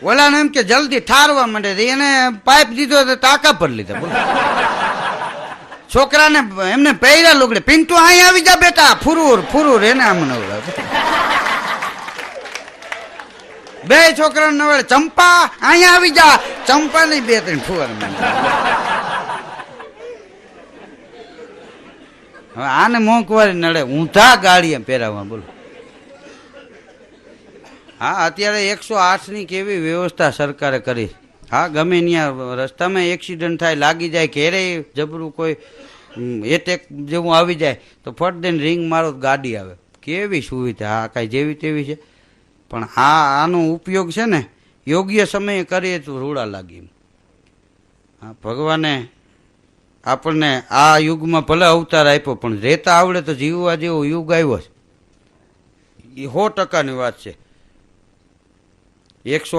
ઓલાને એમ કે જલ્દી ઠારવા માંડે એને પાઇપ દીધો તો ટાંકા પર લીધા બોલો છોકરાને એમને પહેર્યા લુગડે પિન્ટુ અહીં આવી જા બેટા ફુરૂર ફુરૂર એને આમ નવડાવે બે છોકરાને નવડે ચંપા અહીંયા આવી જા ચંપા ની બે ત્રણ ફુવાર હવે આને મોંઘવારી નડે ઊંધા ગાડીએ પહેરાવવા બોલો હા અત્યારે 108 ની કેવી વ્યવસ્થા સરકારે કરી હા ગમે ત્યાં રસ્તામાં એક્સિડન્ટ થાય લાગી જાય ઘેરે જબરું કોઈ એટેક જેવું આવી જાય તો ફટ દઈને રિંગ મારો ગાડી આવે કેવી સુવિધા હા કાંઈ જેવી તેવી છે પણ આનો ઉપયોગ છે ને યોગ્ય સમયે કરીએ તો રૂડા લાગી હા ભગવાને આપણને આ યુગમાં ભલે અવતાર આપ્યો પણ રહેતા આવડે તો જીવવા જેવો યુગ આવ્યો છે એ 100%ની વાત છે 108